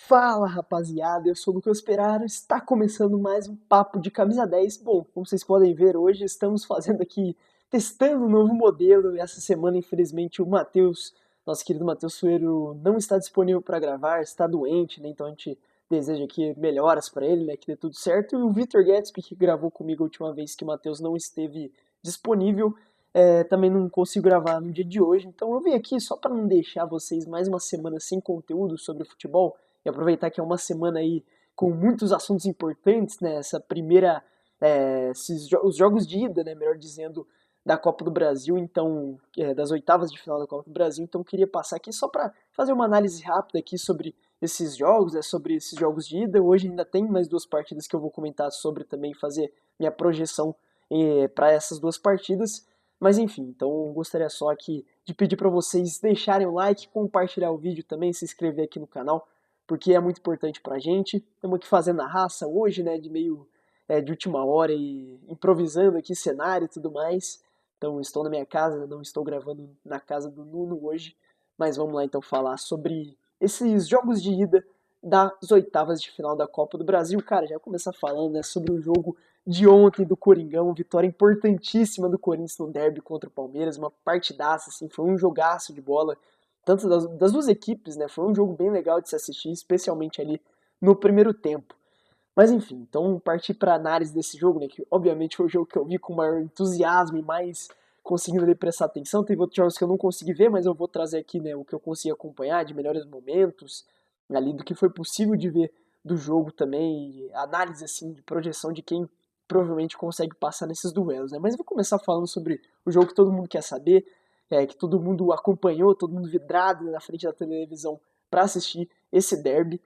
Fala rapaziada, eu sou o Lucas Peraro, está começando mais um Papo de Camisa 10. Bom, como vocês podem ver, hoje estamos fazendo aqui, testando um novo modelo. Essa semana, infelizmente, o Matheus, nosso querido Matheus Sueiro, não está disponível para gravar, está doente, né? Então a gente deseja aqui melhoras para ele, né? Que dê tudo certo. E o Vitor Guedes, que gravou comigo a última vez que o Matheus não esteve disponível, também não consigo gravar no dia de hoje. Então eu vim aqui só para não deixar vocês mais uma semana sem conteúdo sobre futebol e aproveitar que é uma semana aí com muitos assuntos importantes, né? Essa primeira, os jogos de ida, né? Melhor dizendo, da Copa do Brasil, então, das oitavas de final da Copa do Brasil. Então, queria passar aqui só para fazer uma análise rápida aqui sobre esses jogos, né? Sobre esses jogos de ida. Hoje ainda tem mais duas partidas que eu vou comentar sobre também, fazer minha projeção para essas duas partidas. Mas enfim, então gostaria só aqui de pedir para vocês deixarem o like, compartilhar o vídeo também, se inscrever aqui no canal porque é muito importante pra gente. Estamos aqui fazendo a raça hoje, né, de meio de última hora e improvisando aqui cenário e tudo mais. Então estou na minha casa, não estou gravando na casa do Nuno hoje, mas vamos lá então falar sobre esses jogos de ida das oitavas de final da Copa do Brasil. Cara, já vou começar falando, né, sobre o jogo de ontem do Coringão, vitória importantíssima do Corinthians no derby contra o Palmeiras, uma partidaça, assim, foi um jogaço de bola tanto das duas equipes, né? Foi um jogo bem legal de se assistir, especialmente ali no primeiro tempo. Mas enfim, então partir para análise desse jogo, né? Que obviamente foi o jogo que eu vi com maior entusiasmo e mais conseguindo ali prestar atenção. Teve outros jogos que eu não consegui ver, mas eu vou trazer aqui, né, o que eu consegui acompanhar de melhores momentos, ali do que foi possível de ver do jogo também, análise assim de projeção de quem provavelmente consegue passar nesses duelos, né? Mas eu vou começar falando sobre o jogo que todo mundo quer saber, que todo mundo acompanhou, todo mundo vidrado na frente da televisão para assistir esse derby.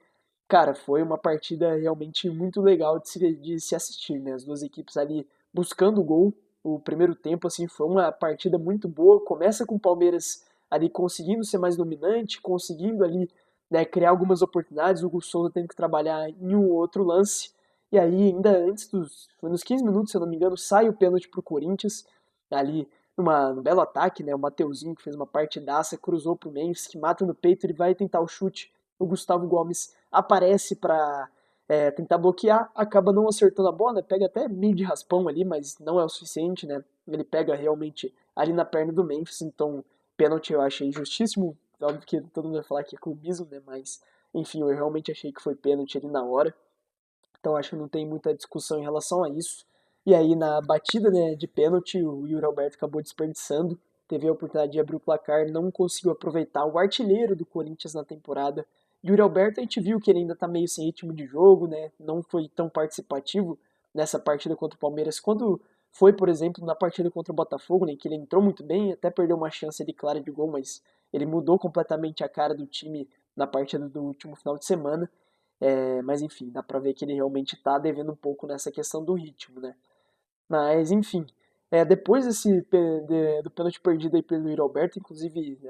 Cara, foi uma partida realmente muito legal de se assistir, né? As duas equipes ali buscando o gol. O primeiro tempo, assim, foi uma partida muito boa. Começa com o Palmeiras ali conseguindo ser mais dominante, conseguindo ali, né, criar algumas oportunidades. O Hugo Souza tendo que trabalhar em um outro lance. E aí, ainda antes foi nos 15 minutos, se eu não me engano, sai o pênalti pro Corinthians. Ali num belo ataque, né? O Mateuzinho que fez uma partidaça, cruzou pro Memphis, que mata no peito, ele vai tentar o chute. O Gustavo Gomes aparece para tentar bloquear, acaba não acertando a bola, né? Pega até meio de raspão ali, mas não é o suficiente, né? Ele pega realmente ali na perna do Memphis, então pênalti eu achei justíssimo. Óbvio que todo mundo vai falar que é clubismo, né? Mas enfim, eu realmente achei que foi pênalti ali na hora. Então acho que não tem muita discussão em relação a isso. E aí na batida, né, de pênalti, o Yuri Alberto acabou desperdiçando, teve a oportunidade de abrir o placar, não conseguiu aproveitar o artilheiro do Corinthians na temporada. Yuri Alberto, a gente viu que ele ainda tá meio sem ritmo de jogo, né? Não foi tão participativo nessa partida contra o Palmeiras quando foi, por exemplo, na partida contra o Botafogo, né, que ele entrou muito bem, até perdeu uma chance ali clara de gol, mas ele mudou completamente a cara do time na partida do último final de semana. Mas enfim, dá pra ver que ele realmente tá devendo um pouco nessa questão do ritmo, né? Mas enfim, depois do pênalti perdido aí pelo Yuri Alberto, inclusive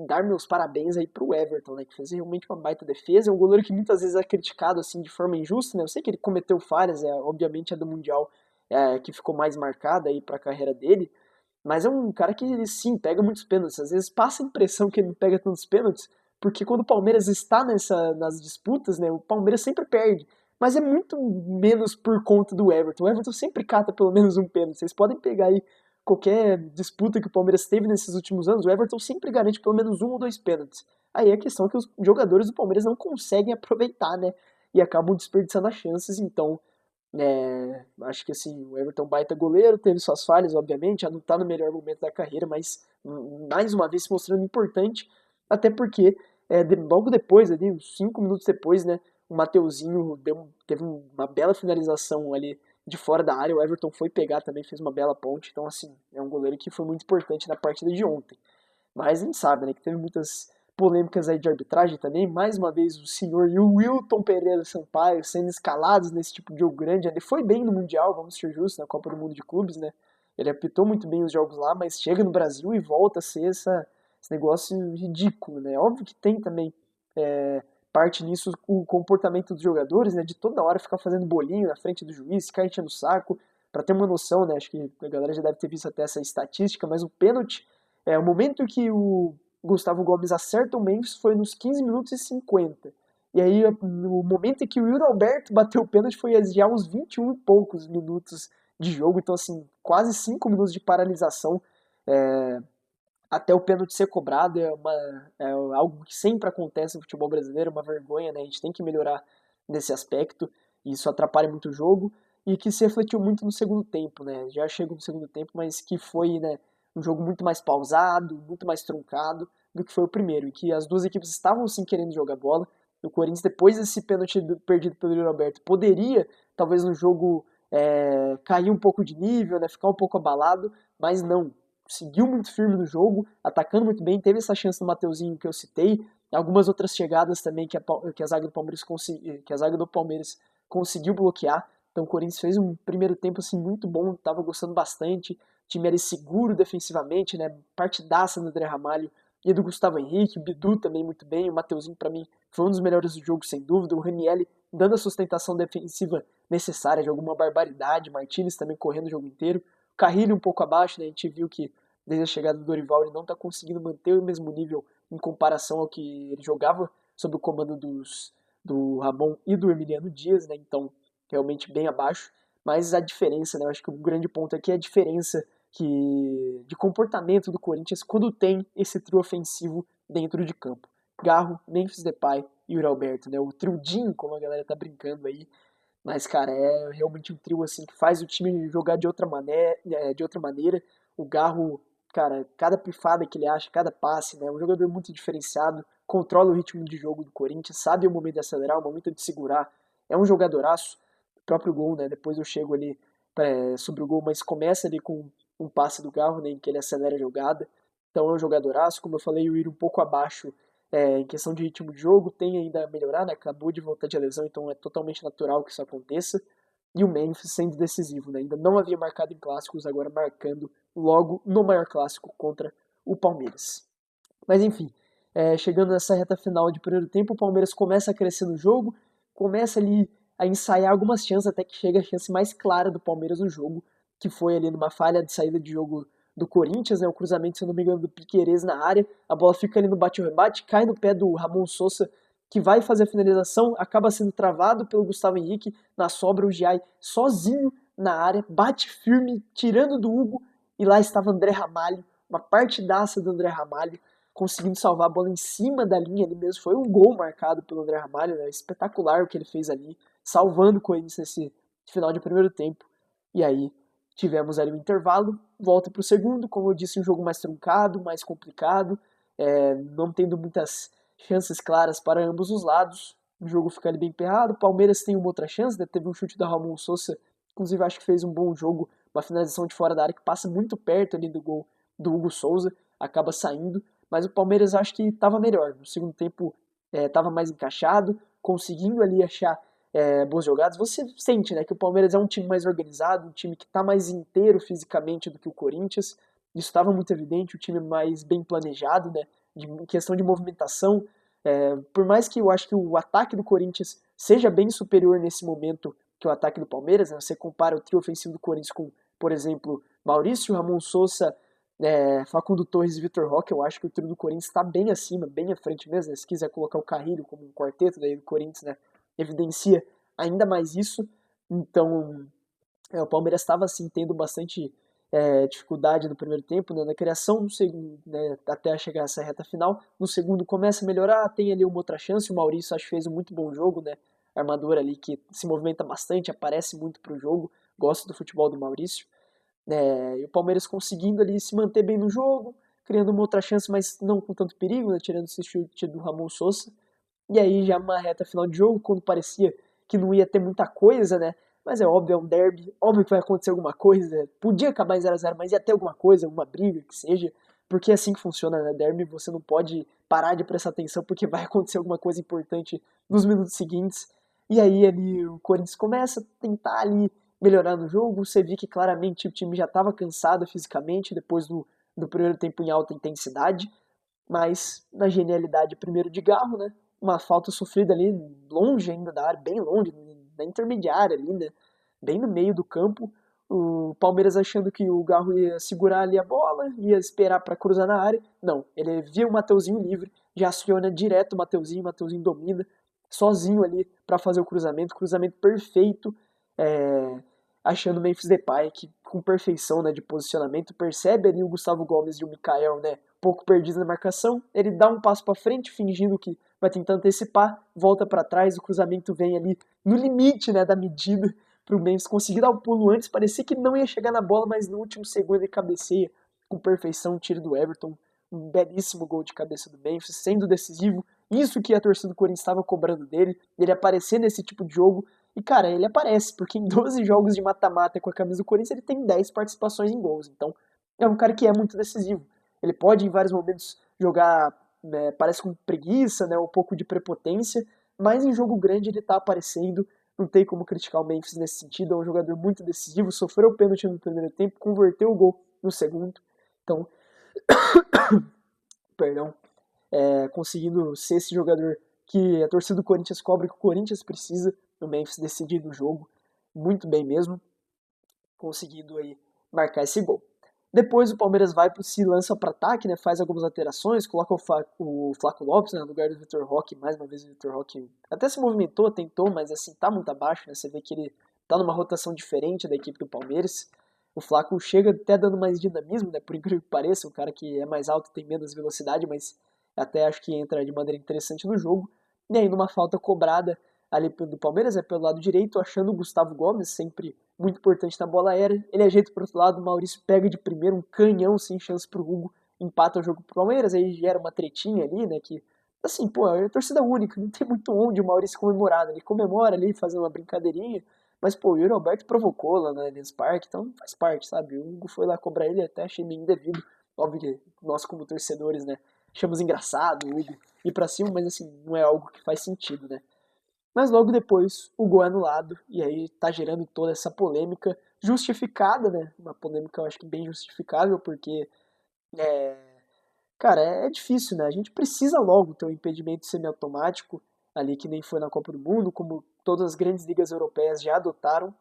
dar meus parabéns aí pro Everton, né? Que fez realmente uma baita defesa. É um goleiro que muitas vezes é criticado assim de forma injusta, né? Eu sei que ele cometeu falhas, obviamente a do Mundial que ficou mais marcada aí pra carreira dele, mas é um cara que, sim, pega muitos pênaltis. Às vezes passa a impressão que ele não pega tantos pênaltis, porque quando o Palmeiras está nas disputas, né, o Palmeiras sempre perde. Mas é muito menos por conta do Everton. O Everton sempre cata pelo menos um pênalti. Vocês podem pegar aí qualquer disputa que o Palmeiras teve nesses últimos anos, o Everton sempre garante pelo menos um ou dois pênaltis. Aí a questão é que os jogadores do Palmeiras não conseguem aproveitar, né? E acabam desperdiçando as chances, então acho que assim, o Everton baita goleiro, teve suas falhas, obviamente, já não tá no melhor momento da carreira, mas mais uma vez se mostrando importante, até porque logo depois, ali, uns 5 minutos depois, né, o Mateuzinho teve uma bela finalização ali de fora da área, o Everton foi pegar também, fez uma bela ponte, então assim, é um goleiro que foi muito importante na partida de ontem. Mas a gente sabe, né, que teve muitas polêmicas aí de arbitragem também. Mais uma vez o senhor e o Wilton Pereira Sampaio sendo escalados nesse tipo de jogo grande. Ele foi bem no Mundial, vamos ser justos, na Copa do Mundo de Clubes, né? Ele apitou muito bem os jogos lá, mas chega no Brasil e volta a ser esse negócio ridículo, né? Óbvio que tem também é, parte nisso o comportamento dos jogadores, né? De toda hora ficar fazendo bolinho na frente do juiz, ficar enchendo o saco. Pra ter uma noção, né? Acho que a galera já deve ter visto até essa estatística, mas o pênalti o momento que o Gustavo Gomes acerta o Memphis foi nos 15 minutos e 50. E aí, no momento em que o Yuri Alberto bateu o pênalti, foi já uns 21 e poucos minutos de jogo, então assim, quase 5 minutos de paralisação até o pênalti ser cobrado. É algo que sempre acontece no futebol brasileiro, uma vergonha, né? A gente tem que melhorar nesse aspecto, e isso atrapalha muito o jogo, e que se refletiu muito no segundo tempo, né? Já chego no segundo tempo, mas que foi, né, um jogo muito mais pausado, muito mais truncado do que foi o primeiro, e que as duas equipes estavam sim querendo jogar bola. O Corinthians, depois desse pênalti perdido pelo Yuri Alberto, poderia, talvez no jogo, cair um pouco de nível, né, ficar um pouco abalado, mas não. Seguiu muito firme no jogo, atacando muito bem, teve essa chance do Mateuzinho que eu citei, algumas outras chegadas também que a zaga do Palmeiras conseguiu bloquear. Então o Corinthians fez um primeiro tempo assim muito bom, estava gostando bastante. O time era seguro defensivamente, né? Partidaça do André Ramalho e do Gustavo Henrique, o Bidu também muito bem, o Mateuzinho para mim foi um dos melhores do jogo sem dúvida, o Ranielli dando a sustentação defensiva necessária, de alguma barbaridade, Martinez também correndo o jogo inteiro. O Carrilho um pouco abaixo, né? A gente viu que desde a chegada do Dorival ele não está conseguindo manter o mesmo nível em comparação ao que ele jogava sob o comando do Ramon e do Emiliano Dias, né? Então realmente bem abaixo, mas a diferença, né? Eu acho que o grande ponto aqui é a diferença de comportamento do Corinthians quando tem esse trio ofensivo dentro de campo. Garro, Memphis Depay e Yuri Alberto, né? O triudinho, como a galera tá brincando aí, mas cara, é realmente um trio assim que faz o time jogar de outra maneira. O Garro, cara, cada pifada que ele acha, cada passe, né? É um jogador muito diferenciado, controla o ritmo de jogo do Corinthians, sabe o momento de acelerar, o momento de segurar. É um jogadoraço, próprio gol, né? Depois eu chego ali sobre o gol, mas começa ali com um passe do Garro, né, em que ele acelera a jogada. Então é um jogadoraço, como eu falei, o Ir um pouco abaixo em questão de ritmo de jogo, tem ainda a melhorar, né? Acabou de voltar de lesão, então é totalmente natural que isso aconteça. E o Memphis sendo decisivo, né? Ainda não havia marcado em clássicos, agora marcando logo no maior clássico contra o Palmeiras. Mas enfim, chegando nessa reta final de primeiro tempo, o Palmeiras começa a crescer no jogo, começa ali a ensaiar algumas chances, até que chega a chance mais clara do Palmeiras no jogo, que foi ali numa falha de saída de jogo do Corinthians, né, o cruzamento, se eu não me engano, do Piquerez na área, a bola fica ali no bate-rebate, cai no pé do Ramon Sousa, que vai fazer a finalização, acaba sendo travado pelo Gustavo Henrique, na sobra o Giai sozinho na área, bate firme, tirando do Hugo, e lá estava André Ramalho, uma partidaça do André Ramalho, conseguindo salvar a bola em cima da linha ali mesmo. Foi um gol marcado pelo André Ramalho, né? Espetacular o que ele fez ali, salvando o Corinthians nesse final de primeiro tempo. E aí tivemos ali o intervalo, volta para o segundo, como eu disse, um jogo mais truncado, mais complicado, não tendo muitas chances claras para ambos os lados. O jogo fica ali bem emperrado. O Palmeiras tem uma outra chance, né? Teve um chute da Ramon Sousa, inclusive acho que fez um bom jogo, uma finalização de fora da área que passa muito perto ali do gol do Hugo Souza, acaba saindo, mas o Palmeiras acho que estava melhor. No segundo tempo estava mais encaixado, conseguindo ali achar boas jogadas. Você sente, né, que o Palmeiras é um time mais organizado, um time que está mais inteiro fisicamente do que o Corinthians. Isso estava muito evidente, o time mais bem planejado, né, em questão de movimentação. Por mais que eu acho que o ataque do Corinthians seja bem superior nesse momento que o ataque do Palmeiras, né, você compara o trio ofensivo do Corinthians com, por exemplo, Maurício, Ramon Sousa, Facundo Torres e Vitor Roque, eu acho que o trio do Corinthians está bem acima, bem à frente mesmo, né? Se quiser colocar o Carrilho como um quarteto daí do Corinthians, né, evidencia ainda mais isso. Então, o Palmeiras estava assim tendo bastante dificuldade no primeiro tempo, né, na criação, no segundo, né, até chegar essa reta final. No segundo começa a melhorar, tem ali uma outra chance. O Maurício acho que fez um muito bom jogo, né, armador ali que se movimenta bastante, aparece muito pro jogo, gosto do futebol do Maurício. E o Palmeiras conseguindo ali se manter bem no jogo, criando uma outra chance, mas não com tanto perigo, né, tirando esse chute do Ramon Sousa. E aí já uma reta final de jogo, quando parecia que não ia ter muita coisa, né? Mas é óbvio, é um derby, óbvio que vai acontecer alguma coisa. Podia acabar em 0-0, mas ia ter alguma coisa, alguma briga que seja, porque é assim que funciona, né? Derby você não pode parar de prestar atenção porque vai acontecer alguma coisa importante nos minutos seguintes. E aí ali o Corinthians começa a tentar ali melhorar no jogo. Você vê que claramente o time já estava cansado fisicamente depois do primeiro tempo em alta intensidade, mas na genialidade primeiro de Garro, né? Uma falta sofrida ali longe ainda da área, bem longe, na intermediária ali, né? Bem no meio do campo. O Palmeiras achando que o Garro ia segurar ali a bola, ia esperar para cruzar na área. Não, ele via o Mateuzinho livre, já aciona direto o Mateuzinho domina, sozinho ali para fazer o cruzamento perfeito, é, achando o Memphis Depay, que com perfeição, né, de posicionamento, percebe ali o Gustavo Gomes e o Mikael, né, um pouco perdidos na marcação, ele dá um passo para frente, fingindo que vai tentar antecipar, volta para trás, o cruzamento vem ali no limite, né, da medida para o Memphis conseguir dar o pulo antes, parecia que não ia chegar na bola, mas no último segundo ele cabeceia com perfeição, tiro do Everton, um belíssimo gol de cabeça do Memphis, sendo decisivo, isso que a torcida do Corinthians estava cobrando dele, ele aparecer nesse tipo de jogo, e cara, ele aparece, porque em 12 jogos de mata-mata com a camisa do Corinthians ele tem 10 participações em gols, então é um cara que é muito decisivo, ele pode em vários momentos jogar, né, parece com preguiça, né, um pouco de prepotência, mas em jogo grande ele tá aparecendo, não tem como criticar o Memphis nesse sentido, é um jogador muito decisivo, sofreu o pênalti no primeiro tempo, converteu o gol no segundo, então, perdão, conseguindo ser esse jogador que a torcida do Corinthians cobra, que o Corinthians precisa, o Memphis decidindo o jogo, muito bem mesmo, conseguindo aí marcar esse gol. Depois o Palmeiras se lança para ataque, né, faz algumas alterações, coloca o Flaco Lopes, né, no lugar do Vitor Roque, mais uma vez o Vitor Roque até se movimentou, tentou, mas assim, tá muito abaixo, né, você vê que ele tá numa rotação diferente da equipe do Palmeiras. O Flaco chega até dando mais dinamismo, né, por incrível que pareça, um cara que é mais alto, tem menos velocidade, mas até acho que entra de maneira interessante no jogo. E aí numa falta cobrada ali do Palmeiras, pelo lado direito, achando o Gustavo Gomes, sempre muito importante na bola aérea. Ele ajeita para o outro lado, o Maurício pega de primeiro um canhão sem chance para o Hugo, empata o jogo pro Palmeiras, aí gera uma tretinha ali, né, que assim, pô, é torcida única, não tem muito onde o Maurício comemorar, né? Ele comemora ali, fazendo uma brincadeirinha, mas pô, o Yuri Alberto provocou lá na Allianz Parque, então faz parte, sabe? O Hugo foi lá cobrar ele, até achei meio indevido, óbvio que nós como torcedores, né, achamos engraçado o Hugo ir pra cima, mas assim, não é algo que faz sentido, né? Mas logo depois o gol é anulado e aí tá gerando toda essa polêmica justificada, né? Uma polêmica eu acho que bem justificável, porque, é, cara, é difícil, né? A gente precisa logo ter um impedimento semiautomático ali que nem foi na Copa do Mundo, como todas as grandes ligas europeias já adotaram,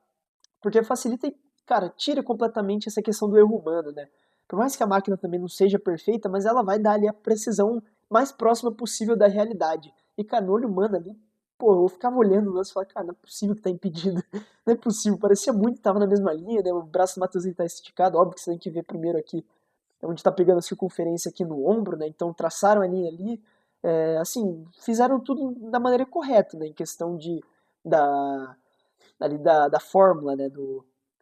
porque facilita e, cara, tira completamente essa questão do erro humano, né? Por mais que a máquina também não seja perfeita, mas ela vai dar ali a precisão mais próxima possível da realidade. E, cara, no olho humano ali, pô, eu ficava olhando o lance e falava, cara, não é possível que tá impedido. Não é possível. Parecia muito que tava na mesma linha, né? O braço do Matheusinho tá esticado. Óbvio que você tem que ver primeiro aqui onde tá pegando a circunferência aqui no ombro, né? Então traçaram a linha ali. Assim, fizeram tudo da maneira correta, né? Em questão da, da fórmula, né,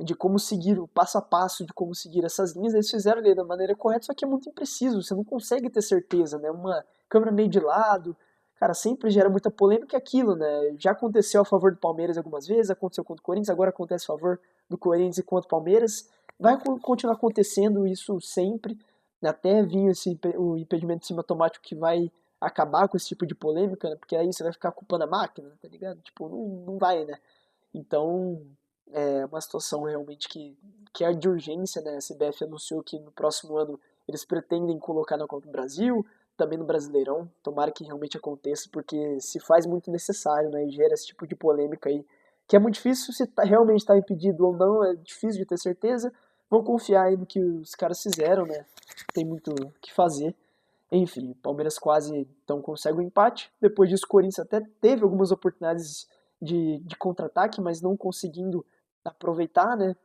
de como seguir o passo a passo, de como seguir essas linhas, eles fizeram ali da maneira correta, só que é muito impreciso, você não consegue ter certeza, né, uma câmera meio de lado, cara, sempre gera muita polêmica aquilo, né, já aconteceu a favor do Palmeiras algumas vezes, aconteceu contra o Corinthians, agora acontece a favor do Corinthians e contra o Palmeiras, vai continuar acontecendo isso sempre, né, até vir o impedimento de cima automático que vai acabar com esse tipo de polêmica, né, porque aí você vai ficar culpando a máquina, tá ligado? Tipo, não vai, né? Então, é uma situação realmente que é de urgência, né? A CBF anunciou que no próximo ano eles pretendem colocar na Copa do Brasil, também no Brasileirão. Tomara que realmente aconteça, porque se faz muito necessário, né? E gera esse tipo de polêmica aí, que é muito difícil se realmente está impedido ou não, é difícil de ter certeza. Vou confiar aí no que os caras fizeram, né? Tem muito o que fazer. Enfim, o Palmeiras quase então consegue o empate. Depois disso, o Corinthians até teve algumas oportunidades de contra-ataque, mas não conseguindo aproveitar, né?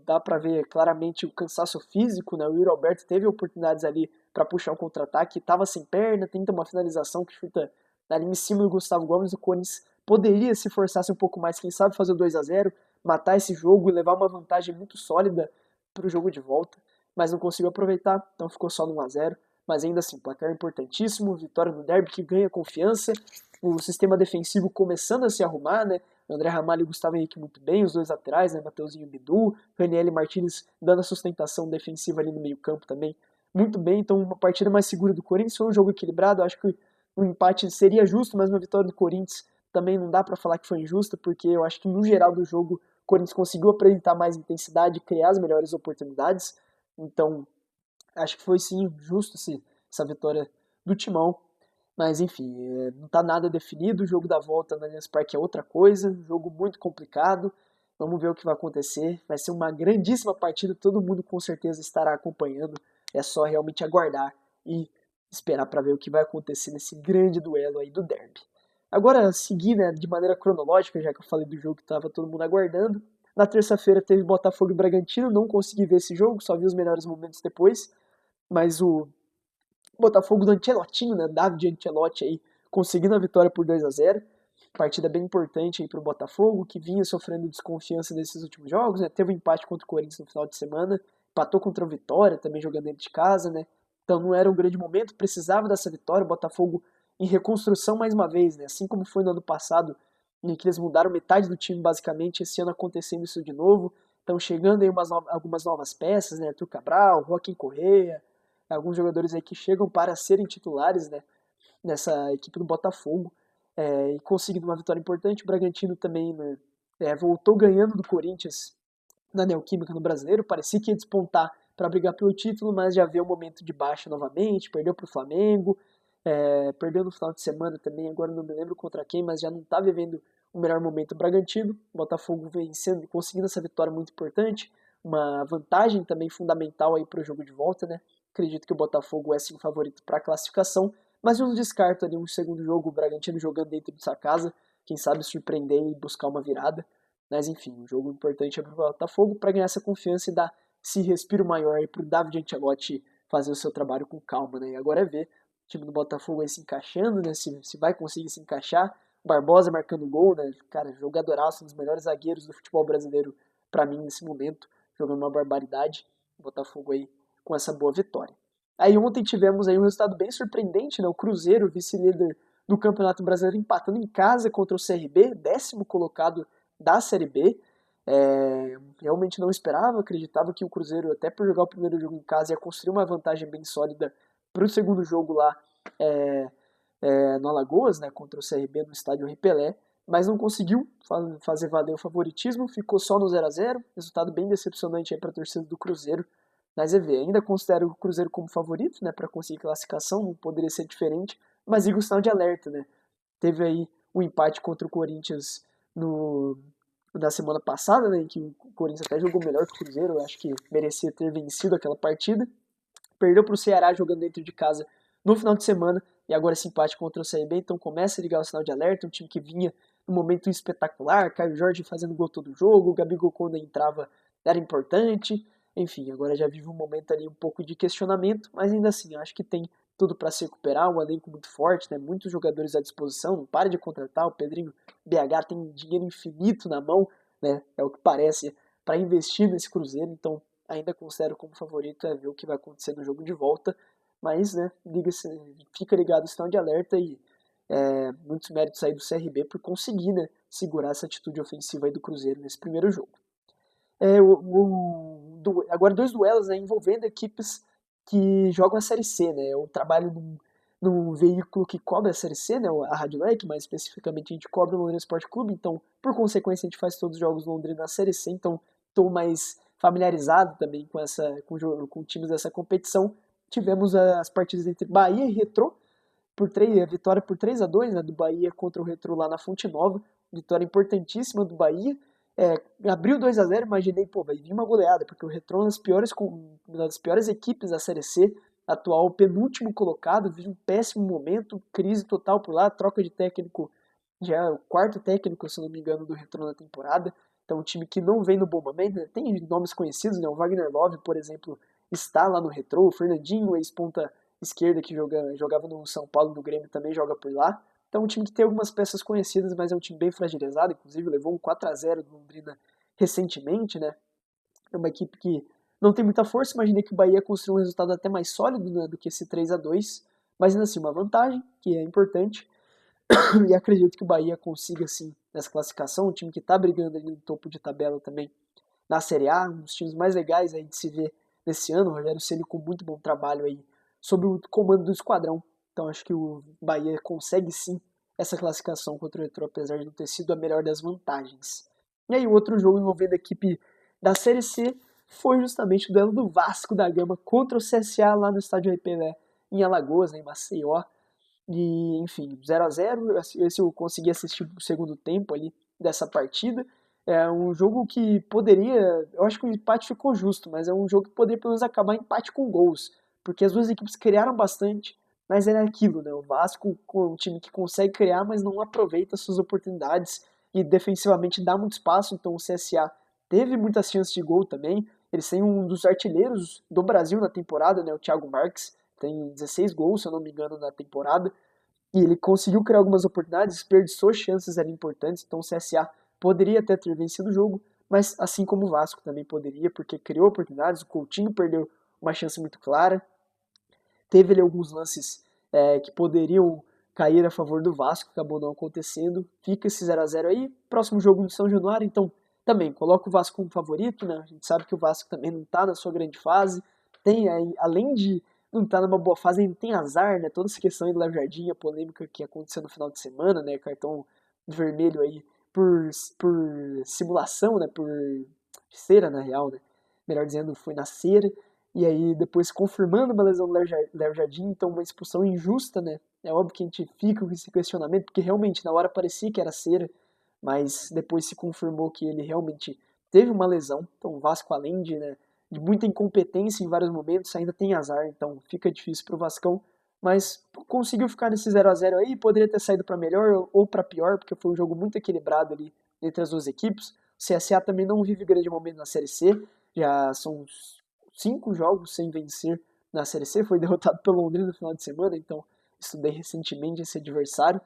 Dá para ver claramente o cansaço físico, né? O Yuri Alberto teve oportunidades ali para puxar um contra-ataque, estava sem perna, tenta uma finalização que chuta ali em cima do Gustavo Gomes. O Corinthians poderia, se forçasse um pouco mais, quem sabe fazer o 2-0, matar esse jogo e levar uma vantagem muito sólida para o jogo de volta, mas não conseguiu aproveitar, então ficou só no 1-0. Mas ainda assim, placar importantíssimo, vitória no derby que ganha confiança, o sistema defensivo começando a se arrumar, né? André Ramalho e Gustavo Henrique muito bem, os dois laterais, né? Mateuzinho e Bidu, Raniel e Martins dando a sustentação defensiva ali no meio campo também, muito bem. Então, uma partida mais segura do Corinthians, foi um jogo equilibrado, acho que o empate seria justo, mas uma vitória do Corinthians também não dá para falar que foi injusta, porque eu acho que no geral do jogo o Corinthians conseguiu apresentar mais intensidade, criar as melhores oportunidades, então acho que foi sim justo essa vitória do Timão. Mas enfim, não está nada definido. O jogo da volta no Allianz Parque é outra coisa, um jogo muito complicado. Vamos ver o que vai acontecer. Vai ser uma grandíssima partida, todo mundo com certeza estará acompanhando. É só realmente aguardar e esperar para ver o que vai acontecer nesse grande duelo aí do derby. Agora, seguir, né, de maneira cronológica, já que eu falei do jogo que estava todo mundo aguardando. Na terça-feira teve Botafogo e Bragantino, não consegui ver esse jogo, só vi os melhores momentos depois. Mas o Botafogo do Ancelottinho, né, David Ancelotti aí, conseguindo a vitória por 2-0. Partida bem importante aí para o Botafogo, que vinha sofrendo desconfiança nesses últimos jogos, né? Teve um empate contra o Corinthians no final de semana, empatou contra o Vitória, também jogando dentro de casa, né? Então não era um grande momento, precisava dessa vitória. O Botafogo em reconstrução mais uma vez, né? Assim como foi no ano passado, em que eles mudaram metade do time basicamente, esse ano acontecendo isso de novo. Então chegando aí algumas novas peças, né? Arthur Cabral, Joaquim Correa, alguns jogadores aí que chegam para serem titulares, né? Nessa equipe do Botafogo, e conseguindo uma vitória importante. O Bragantino também, né, voltou ganhando do Corinthians na Neoquímica no Brasileiro, parecia que ia despontar para brigar pelo título, mas já veio um momento de baixa novamente, perdeu para o Flamengo, perdeu no final de semana também, agora não me lembro contra quem, mas já não está vivendo o melhor momento. O Bragantino, o Botafogo vencendo, conseguindo essa vitória muito importante, uma vantagem também fundamental aí para o jogo de volta, né? Acredito que o Botafogo é sim o favorito para a classificação, mas eu não descarto ali um segundo jogo, o Bragantino jogando dentro de sua casa, quem sabe surpreender e buscar uma virada. Mas enfim, um jogo importante é para o Botafogo para ganhar essa confiança e dar esse respiro maior para o David Ancelotti fazer o seu trabalho com calma, né? E agora é ver o time do Botafogo aí se encaixando, né? Se vai conseguir se encaixar. O Barbosa marcando gol, né? Cara, jogadoraço, um dos melhores zagueiros do futebol brasileiro para mim nesse momento, jogando uma barbaridade. O Botafogo aí com essa boa vitória. Aí ontem tivemos aí um resultado bem surpreendente, né? O Cruzeiro, vice-líder do Campeonato Brasileiro, empatando em casa contra o CRB, 10º colocado da Série B. Realmente não esperava, acreditava que o Cruzeiro, até por jogar o primeiro jogo em casa, ia construir uma vantagem bem sólida para o segundo jogo lá é, no Alagoas, né, contra o CRB no estádio Repelé, mas não conseguiu fazer valer o favoritismo, ficou só no 0-0, resultado bem decepcionante para a torcida do Cruzeiro. Mas é ver, ainda considero o Cruzeiro como favorito, né, para conseguir classificação, não poderia ser diferente, mas digo o sinal de alerta, né? Teve aí um empate contra o Corinthians no, na semana passada, né, em que o Corinthians até jogou melhor que o Cruzeiro, eu acho que merecia ter vencido aquela partida. Perdeu para o Ceará jogando dentro de casa no final de semana, e agora esse empate contra o CRB, então começa a ligar o sinal de alerta, um time que vinha num momento espetacular, Caio Jorge fazendo gol todo jogo, o Gabigol quando entrava era importante, enfim, agora já vive um momento ali um pouco de questionamento, mas ainda assim, acho que tem tudo para se recuperar, um elenco muito forte, né? Muitos jogadores à disposição, não para de contratar, o Pedrinho BH tem dinheiro infinito na mão, né? É o que parece, para investir nesse Cruzeiro, então ainda considero como favorito, ver o que vai acontecer no jogo de volta, mas, né, fica ligado o sinal de alerta e muitos méritos aí do CRB por conseguir, né, segurar essa atitude ofensiva aí do Cruzeiro nesse primeiro jogo. Agora dois duelos, né, envolvendo equipes que jogam a Série C, né? Eu trabalho num veículo que cobre a Série C, né, a Rádio Leque, mais especificamente a gente cobre o Londrina Esporte Clube, então por consequência a gente faz todos os jogos do Londrina na Série C, então estou mais familiarizado também com times dessa competição. Tivemos as partidas entre Bahia e Retrô, a vitória por 3-2, né, do Bahia contra o Retrô lá na Fonte Nova, vitória importantíssima do Bahia. Abriu 2-0, imaginei, pô, vai vir uma goleada, porque o Retrô uma das piores equipes da Série C, atual penúltimo colocado, vive um péssimo momento, crise total por lá, troca de técnico, já é o quarto técnico, se não me engano, do Retrô na temporada, então um time que não vem no bom momento, né? Tem nomes conhecidos, né? O Wagner Love, por exemplo, está lá no Retrô, o Fernandinho, ex-ponta esquerda que jogava no São Paulo, no Grêmio, também joga por lá. Então, um time que tem algumas peças conhecidas, mas é um time bem fragilizado, inclusive levou um 4-0 do Londrina recentemente, né? É uma equipe que não tem muita força, imaginei que o Bahia construiu um resultado até mais sólido, né, do que esse 3-2, mas ainda assim uma vantagem, que é importante, e acredito que o Bahia consiga, sim, nessa classificação, um time que está brigando ali no topo de tabela também na Série A, um dos times mais legais aí de se ver nesse ano, o Rogério Ceni com muito bom trabalho aí sob o comando do esquadrão. Então acho que o Bahia consegue sim essa classificação contra o Retrô, apesar de não ter sido a melhor das vantagens. E aí o outro jogo envolvendo a equipe da Série C foi justamente o duelo do Vasco da Gama contra o CSA lá no estádio Repelé, em Alagoas, né, em Maceió. E, enfim, 0-0, esse eu consegui assistir o segundo tempo ali dessa partida. É um jogo que poderia, eu acho que o empate ficou justo, mas é um jogo que poderia pelo menos acabar empate com gols, porque as duas equipes criaram bastante, mas era aquilo, né? O Vasco é um time que consegue criar, mas não aproveita suas oportunidades e defensivamente dá muito espaço, então o CSA teve muitas chances de gol também. Eles têm um dos artilheiros do Brasil na temporada, né? O Thiago Marques, tem 16 gols, se eu não me engano, na temporada. E ele conseguiu criar algumas oportunidades, desperdiçou chances ali importantes, então o CSA poderia até ter vencido o jogo, mas assim como o Vasco também poderia, porque criou oportunidades, o Coutinho perdeu uma chance muito clara, teve ali alguns lances que poderiam cair a favor do Vasco, acabou não acontecendo, fica esse 0 a 0 aí, próximo jogo no São Januário, então também coloca o Vasco como favorito, né? A gente sabe que o Vasco também não está na sua grande fase, tem aí, além de não estar numa boa fase, ainda tem azar, né? Toda essa questão aí do Léo Jardim, a polêmica que aconteceu no final de semana, né? Cartão vermelho aí por simulação, né? Por cera, na real, né? Melhor dizendo, foi na cera. E aí, depois confirmando uma lesão do Léo Jardim, então uma expulsão injusta, né? É óbvio que a gente fica com esse questionamento, porque realmente na hora parecia que era cera, mas depois se confirmou que ele realmente teve uma lesão. Então o Vasco, além de, né, de muita incompetência em vários momentos, ainda tem azar, então fica difícil pro Vascão. Mas conseguiu ficar nesse 0 a 0 aí, poderia ter saído para melhor ou para pior, porque foi um jogo muito equilibrado ali entre as duas equipes. O CSA também não vive grande momento na Série C, já são 5 jogos sem vencer na Série C, foi derrotado pelo Londrina no final de semana, então estudei recentemente esse adversário,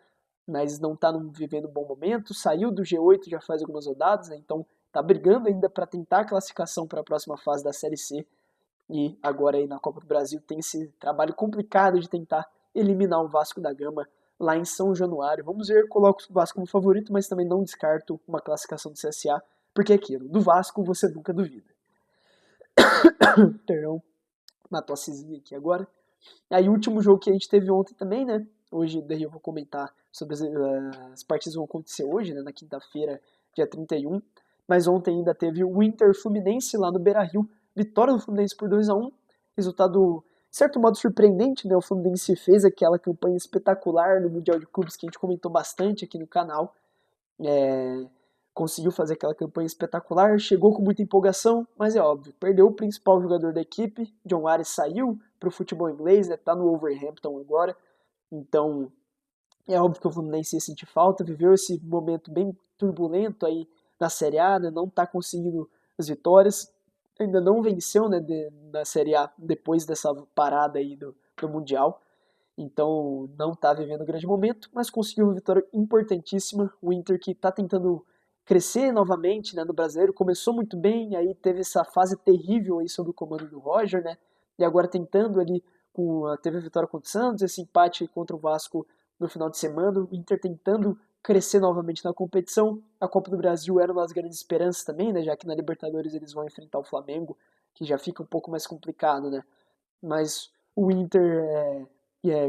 mas não está vivendo um bom momento, saiu do G8 já faz algumas rodadas, né, então está brigando ainda para tentar a classificação para a próxima fase da Série C, e agora aí na Copa do Brasil tem esse trabalho complicado de tentar eliminar o Vasco da Gama lá em São Januário. Vamos ver, coloco o Vasco como favorito, mas também não descarto uma classificação do CSA, porque é aquilo, do Vasco você nunca duvida. Perdão, uma tossezinha aqui agora. E aí o último jogo que a gente teve ontem também, né? Hoje daí eu vou comentar sobre as partidas que vão acontecer hoje, né? Na quinta-feira, dia 31. Mas ontem ainda teve o Inter Fluminense lá no Beira-Rio. Vitória do Fluminense por 2 a 1. Resultado, de certo modo, surpreendente, né? O Fluminense fez aquela campanha espetacular no Mundial de Clubes que a gente comentou bastante aqui no canal. É, conseguiu fazer aquela campanha espetacular, chegou com muita empolgação, mas é óbvio, perdeu o principal jogador da equipe, John Ares saiu para o futebol inglês, está no Wolverhampton agora, então é óbvio que o Fluminense ia sentir falta, viveu esse momento bem turbulento aí na Série A, né, não está conseguindo as vitórias, ainda não venceu, né, na Série A depois dessa parada aí do Mundial, então não está vivendo um grande momento, mas conseguiu uma vitória importantíssima. O Inter que está tentando crescer novamente, né, no Brasileiro, começou muito bem, aí teve essa fase terrível aí sob o comando do Roger, né, e agora tentando ali, teve a vitória contra o Santos, esse empate contra o Vasco no final de semana, o Inter tentando crescer novamente na competição. A Copa do Brasil era uma das grandes esperanças também, né, já que na Libertadores eles vão enfrentar o Flamengo, que já fica um pouco mais complicado, né, mas o Inter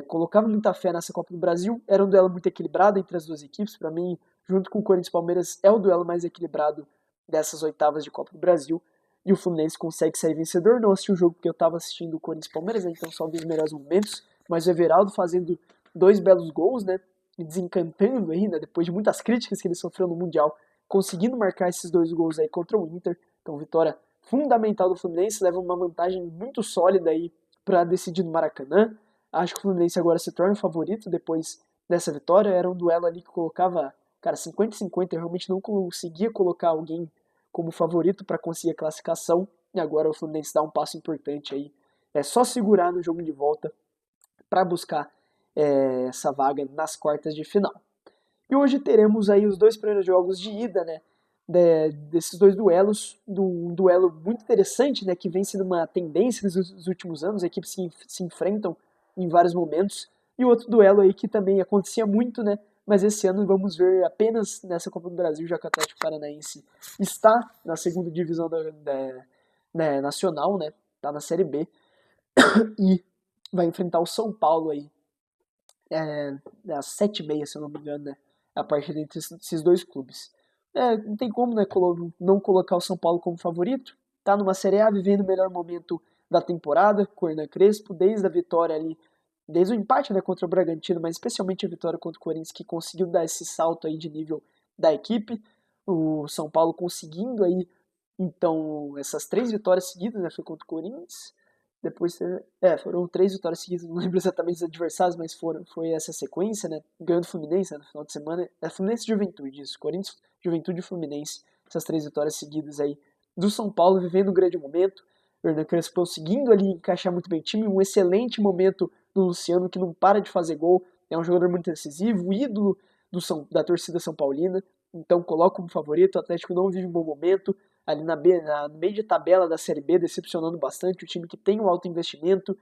colocava muita fé nessa Copa do Brasil. Era um duelo muito equilibrado entre as duas equipes. Para mim, junto com o Corinthians e Palmeiras, é o duelo mais equilibrado dessas oitavas de Copa do Brasil. E o Fluminense consegue sair vencedor. Não assisti o jogo porque eu estava assistindo o Corinthians e Palmeiras, né, então só vi os melhores momentos. Mas o Everaldo fazendo 2 belos gols, né? Desencantando ainda, depois de muitas críticas que ele sofreu no Mundial, conseguindo marcar esses 2 gols aí contra o Inter. Então, vitória fundamental do Fluminense, leva uma vantagem muito sólida aí para decidir no Maracanã. Acho que o Fluminense agora se torna o favorito depois dessa vitória. Era um duelo ali que colocava, cara, 50-50. Eu realmente não conseguia colocar alguém como favorito para conseguir a classificação. E agora o Fluminense dá um passo importante aí. É só segurar no jogo de volta para buscar essa vaga nas quartas de final. E hoje teremos aí os 2 primeiros jogos de ida, né? Desses 2 duelos, um duelo muito interessante, né? Que vem sendo uma tendência nos últimos anos, as equipes se enfrentam em vários momentos. E outro duelo aí que também acontecia muito, né? Mas esse ano vamos ver apenas nessa Copa do Brasil, já que o Atlético Paranaense está na segunda divisão né, nacional, né? Tá na Série B e vai enfrentar o São Paulo aí às 7h30, se eu não me engano, né? A partida entre esses 2 clubes. Não tem como, né, não colocar o São Paulo como favorito. Tá numa Série A, vivendo o melhor momento da temporada, com o Hernan Crespo, desde a vitória ali, desde o empate, né, contra o Bragantino, mas especialmente a vitória contra o Corinthians, que conseguiu dar esse salto aí de nível da equipe. O São Paulo conseguindo aí, então, essas 3 vitórias seguidas, né, foi contra o Corinthians, depois foram 3 vitórias seguidas, não lembro exatamente os adversários, mas foi essa sequência, né? Ganhando o Fluminense, né, no final de semana. É Fluminense e Juventude, isso. Corinthians, Juventude e Fluminense. Essas 3 vitórias seguidas aí do São Paulo, vivendo um grande momento. O Hernan Crespo conseguindo ali encaixar muito bem o time. Um excelente momento do Luciano, que não para de fazer gol. É um jogador muito decisivo, ídolo da torcida São Paulina. Então coloco como favorito. O Atlético não vive um bom momento ali no meio de tabela da Série B, decepcionando bastante, o time que tem um alto investimento,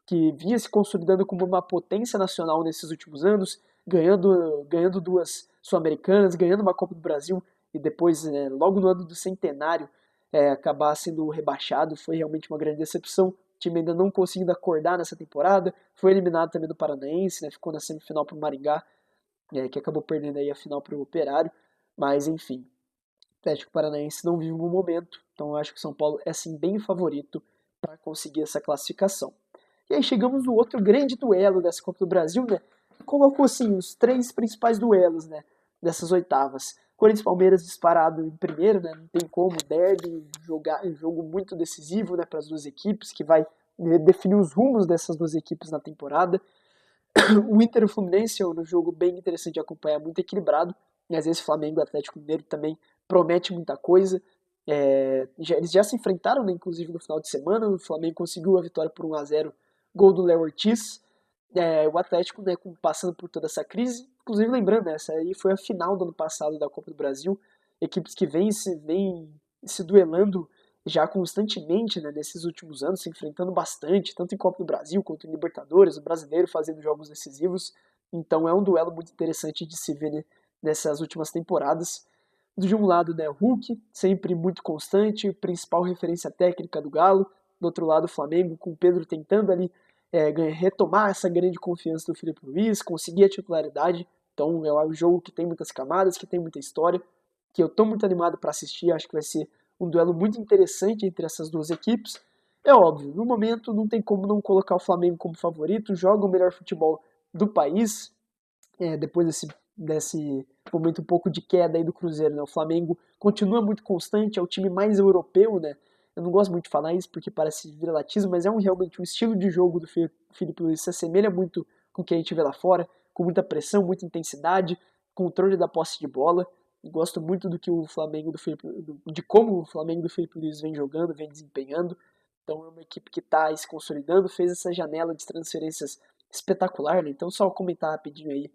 que vinha se consolidando como uma potência nacional nesses últimos anos, ganhando 2 Sul-Americanas, ganhando uma Copa do Brasil, e depois, logo no ano do centenário, acabar sendo rebaixado, foi realmente uma grande decepção. O time ainda não conseguindo acordar nessa temporada, foi eliminado também do Paranaense, né, ficou na semifinal para o Maringá, que acabou perdendo aí a final para o Operário, mas enfim, Atlético Paranaense não vive um bom momento, então eu acho que o São Paulo é sim bem favorito para conseguir essa classificação. E aí chegamos no outro grande duelo dessa Copa do Brasil, né? Colocou assim os 3 principais duelos, né, dessas oitavas. Corinthians e Palmeiras disparado em primeiro, né? Não tem como, derby, jogo muito decisivo, né, para as duas equipes, que vai definir os rumos dessas duas equipes na temporada. O Inter e o Fluminense é um jogo bem interessante de acompanhar, muito equilibrado. E às vezes Flamengo e Atlético Mineiro também promete muita coisa. Eles já se enfrentaram, né, inclusive no final de semana. O Flamengo conseguiu a vitória por 1-0, gol do Léo Ortiz. O Atlético, né, passando por toda essa crise. Inclusive, lembrando, essa aí foi a final do ano passado da Copa do Brasil. Equipes que vêm se duelando já constantemente, né, nesses últimos anos, se enfrentando bastante, tanto em Copa do Brasil quanto em Libertadores, o brasileiro fazendo jogos decisivos. Então é um duelo muito interessante de se ver, né, nessas últimas temporadas. De um lado, né, Hulk, sempre muito constante, principal referência técnica do Galo. Do outro lado, o Flamengo, com o Pedro tentando ali retomar essa grande confiança do Felipe Luiz, conseguir a titularidade. Então é um jogo que tem muitas camadas, que tem muita história, que eu estou muito animado para assistir. Acho que vai ser um duelo muito interessante entre essas duas equipes. É óbvio, no momento não tem como não colocar o Flamengo como favorito, joga o melhor futebol do país, depois desse momento um pouco de queda aí do Cruzeiro, né? O Flamengo continua muito constante, é o time mais europeu, né? Eu não gosto muito de falar isso porque parece viralatismo, mas é realmente um estilo de jogo do Felipe Luiz, se assemelha muito com o que a gente vê lá fora, com muita pressão, muita intensidade, controle da posse de bola. Gosto muito do que o Flamengo de como o Flamengo do Felipe Luiz vem jogando, vem desempenhando. Então é uma equipe que está se consolidando, fez essa janela de transferências espetacular, né? Então só comentar rapidinho aí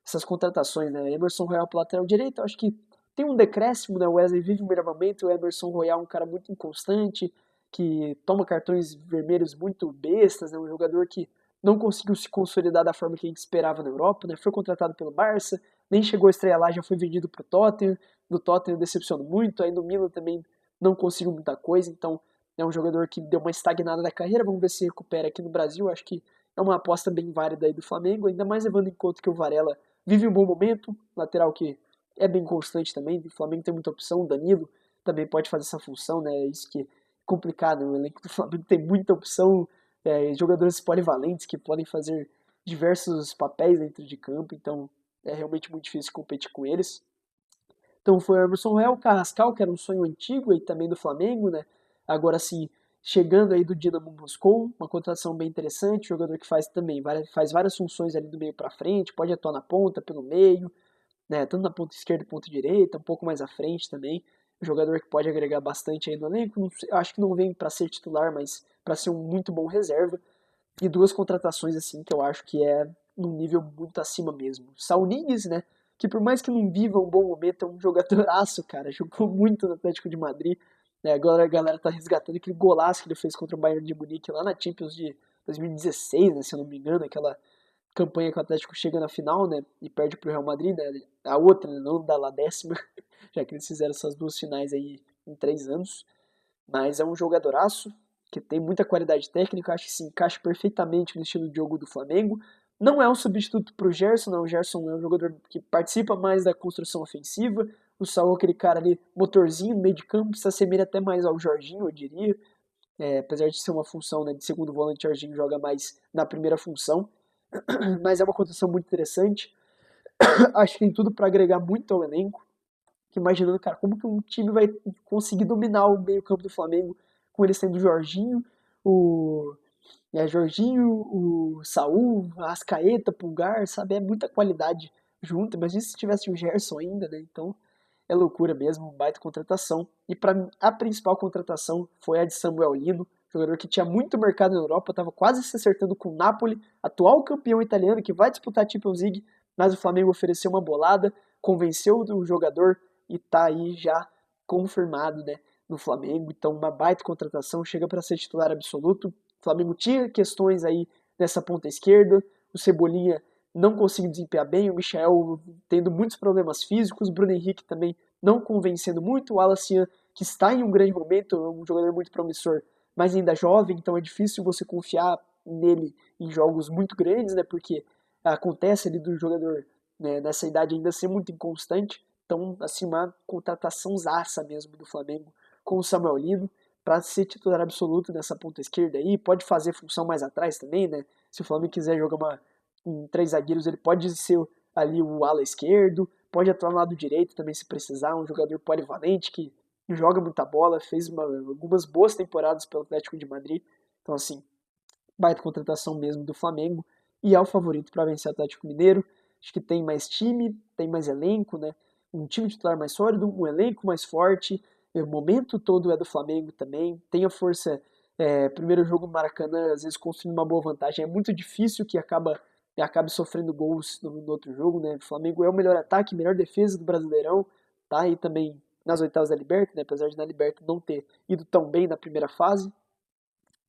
essas contratações, né? Emerson Royal pro lateral direito, eu acho que tem um decréscimo, né? O Wesley vive um melhor momento, o Emerson Royal é um cara muito inconstante, que toma cartões vermelhos muito bestas, né? Um jogador que não conseguiu se consolidar da forma que a gente esperava na Europa, né? Foi contratado pelo Barça, nem chegou a estrear lá, já foi vendido pro Tottenham, no Tottenham decepcionou muito, aí no Milan também não conseguiu muita coisa, então é um jogador que deu uma estagnada na carreira, vamos ver se recupera aqui no Brasil, acho que é uma aposta bem válida aí do Flamengo, ainda mais levando em conta que o Varela vive um bom momento, lateral que é bem constante também, o Flamengo tem muita opção, o Danilo também pode fazer essa função, né, isso que é complicado, o elenco do Flamengo tem muita opção, jogadores polivalentes que podem fazer diversos papéis dentro de campo, então é realmente muito difícil competir com eles. Então foi o Emerson Royal, o Carrascal, que era um sonho antigo e também do Flamengo, né? Agora sim, chegando aí do Dinamo Moscou, uma contratação bem interessante, jogador que faz várias funções ali do meio para frente, pode atuar na ponta, pelo meio, né? Tanto na ponta esquerda quanto ponta direita, um pouco mais à frente também. Um jogador que pode agregar bastante aí no elenco. Acho que não vem para ser titular, mas para ser um muito bom reserva. E 2 contratações assim que eu acho que é num nível muito acima mesmo. Saul Niguez, né? Que por mais que não viva um bom momento, é um jogadoraço, cara. Jogou muito no Atlético de Madrid. Agora a galera tá resgatando aquele golaço que ele fez contra o Bayern de Munique lá na Champions de 2016, né? Se eu não me engano, aquela campanha que o Atlético chega na final, né? E perde pro Real Madrid, né? A outra, né, não da lá décima, já que eles fizeram essas 2 finais aí em 3 anos. Mas é um jogadoraço, que tem muita qualidade técnica, acho que se encaixa perfeitamente no estilo de jogo do Flamengo. Não é um substituto para o Gerson, não. O Gerson é um jogador que participa mais da construção ofensiva. O Saul é aquele cara ali, motorzinho no meio de campo, se assemelha até mais ao Jorginho, eu diria. Apesar de ser uma função, né, de segundo volante, o Jorginho joga mais na primeira função. Mas é uma contratação muito interessante. Acho que tem tudo para agregar muito ao elenco. Imaginando, cara, como que um time vai conseguir dominar o meio campo do Flamengo com eles tendo o Jorginho, o Jorginho, o Saul, a Arrascaeta, Pulgar, sabe? É muita qualidade junto. Imagina se tivesse o Gerson ainda, né? Então é loucura mesmo, baita contratação. E para mim, a principal contratação foi a de Samuel Lino, jogador que tinha muito mercado na Europa, estava quase se acertando com o Napoli, atual campeão italiano que vai disputar a Champions League, mas o Flamengo ofereceu uma bolada, convenceu o jogador e tá aí já confirmado, né, no Flamengo. Então uma baita contratação, chega para ser titular absoluto. O Flamengo tinha questões aí nessa ponta esquerda, o Cebolinha não conseguiu desempenhar bem, o Michael tendo muitos problemas físicos, o Bruno Henrique também não convencendo muito, o Alassian, que está em um grande momento, é um jogador muito promissor, mas ainda jovem, então é difícil você confiar nele em jogos muito grandes, né, porque acontece ali do jogador, né, nessa idade ainda ser muito inconstante, então assim uma contratação zaça mesmo do Flamengo com o Samuel Lino para ser titular absoluto nessa ponta esquerda aí, pode fazer função mais atrás também, né, se o Flamengo quiser jogar em três zagueiros, ele pode ser ali o ala esquerdo, pode atuar no lado direito também se precisar, um jogador polivalente que joga muita bola, fez algumas boas temporadas pelo Atlético de Madrid, então assim, baita contratação mesmo do Flamengo, e é o favorito para vencer o Atlético Mineiro, acho que tem mais time, tem mais elenco, né, um time titular mais sólido, um elenco mais forte, o momento todo é do Flamengo também, tem a força, primeiro jogo no Maracanã, às vezes construindo uma boa vantagem, é muito difícil que acabe sofrendo gols no outro jogo, né? O Flamengo é o melhor ataque, melhor defesa do Brasileirão, tá aí também nas oitavas da Liberta, né? Apesar de na Liberta não ter ido tão bem na primeira fase,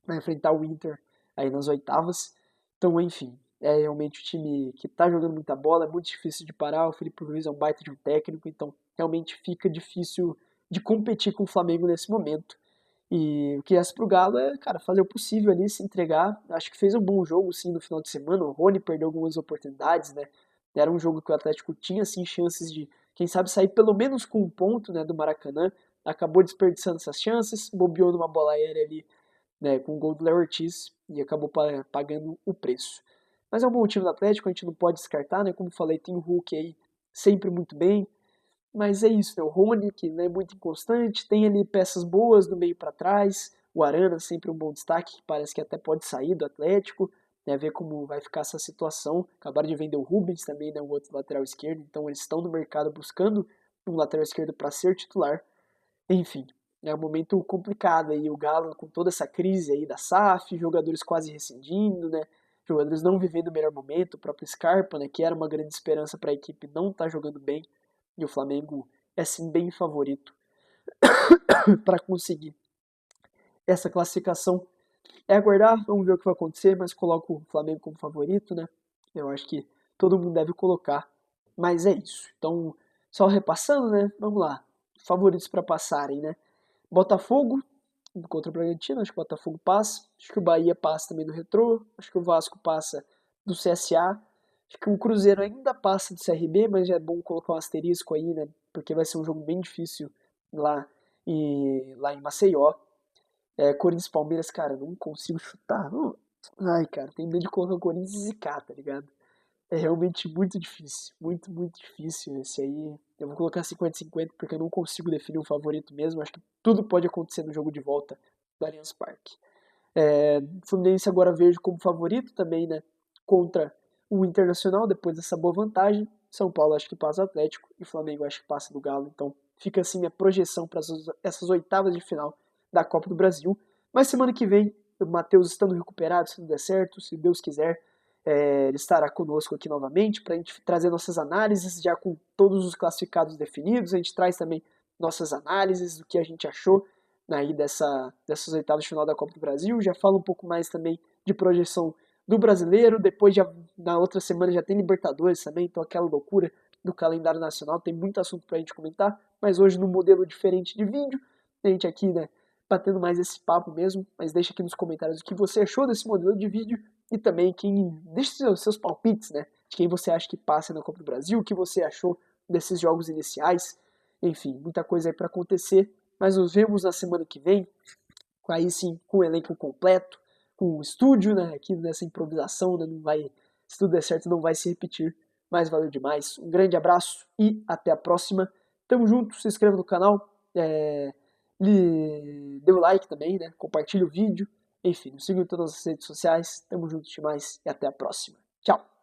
vai enfrentar o Inter aí nas oitavas. Então, enfim, é realmente o time que tá jogando muita bola, é muito difícil de parar, o Felipe Luiz é um baita de um técnico, então realmente fica difícil de competir com o Flamengo nesse momento. E o que resta pro Galo é, cara, fazer o possível ali, se entregar. Acho que fez um bom jogo, sim, no final de semana. O Rony perdeu algumas oportunidades, né? Era um jogo que o Atlético tinha, sim, chances de, quem sabe, sair pelo menos com um ponto, né, do Maracanã. Acabou desperdiçando essas chances, bobeou numa bola aérea ali, né, com o gol do Léo Ortiz e acabou pagando o preço. Mas é um bom time do Atlético, a gente não pode descartar, né? Como falei, tem o Hulk aí sempre muito bem, mas é isso, né? O Rony, que não é muito inconstante, tem ali peças boas do meio para trás. O Arana, sempre um bom destaque, que parece que até pode sair do Atlético, né? Ver como vai ficar essa situação. Acabaram de vender o Rubens também, né? O outro lateral esquerdo, então eles estão no mercado buscando um lateral esquerdo para ser titular. Enfim, é um momento complicado aí. O Galo, com toda essa crise aí da SAF, jogadores quase rescindindo, né? Jogadores não vivendo o melhor momento. O próprio Scarpa, né? Que era uma grande esperança para a equipe, não está jogando bem. E o Flamengo é sim bem favorito para conseguir essa classificação. É aguardar, vamos ver o que vai acontecer, mas coloco o Flamengo como favorito, né? Eu acho que todo mundo deve colocar. Mas é isso. Então, só repassando, né? Vamos lá. Favoritos para passarem, né? Botafogo contra o Bragantino, acho que o Botafogo passa. Acho que o Bahia passa também do Retrô. Acho que o Vasco passa do CSA. Acho que o Cruzeiro ainda passa do CRB, mas já é bom colocar um asterisco aí, né? Porque vai ser um jogo bem difícil lá, lá em Maceió. Corinthians e Palmeiras, cara, não consigo chutar. Não. Ai, cara, tem medo de colocar o Corinthians e zicar, tá ligado? É realmente muito difícil. Muito, muito difícil. Esse aí. Eu vou colocar 50-50 porque eu não consigo definir um favorito mesmo. Acho que tudo pode acontecer no jogo de volta do Allianz Parque. Fluminense agora vejo como favorito também, né? Contra o Internacional, depois dessa boa vantagem. São Paulo acho que passa o Atlético e Flamengo acho que passa do Galo. Então fica assim minha projeção para essas oitavas de final da Copa do Brasil. Mas semana que vem, o Matheus estando recuperado, se tudo der certo, se Deus quiser, ele estará conosco aqui novamente para a gente trazer nossas análises, já com todos os classificados definidos. A gente traz também nossas análises, do que a gente achou aí dessas oitavas de final da Copa do Brasil. Já falo um pouco mais também de projeção do brasileiro. Depois, na outra semana, já tem Libertadores também, então aquela loucura do calendário nacional. Tem muito assunto para a gente comentar, mas hoje num modelo diferente de vídeo. A gente aqui, né, batendo mais esse papo mesmo, mas deixa aqui nos comentários o que você achou desse modelo de vídeo e também deixe seus palpites, né, de quem você acha que passa na Copa do Brasil, o que você achou desses jogos iniciais. Enfim, muita coisa aí para acontecer, mas nos vemos na semana que vem, aí sim, com o elenco completo, com o estúdio, né, aqui nessa improvisação, né, não vai, se tudo der certo, não vai se repetir, mas valeu demais. Um grande abraço e até a próxima. Tamo junto, se inscreva no canal, dê o like também, né, compartilhe o vídeo, Enfim, nos sigam em todas as redes sociais. Tamo junto demais e até a próxima. Tchau!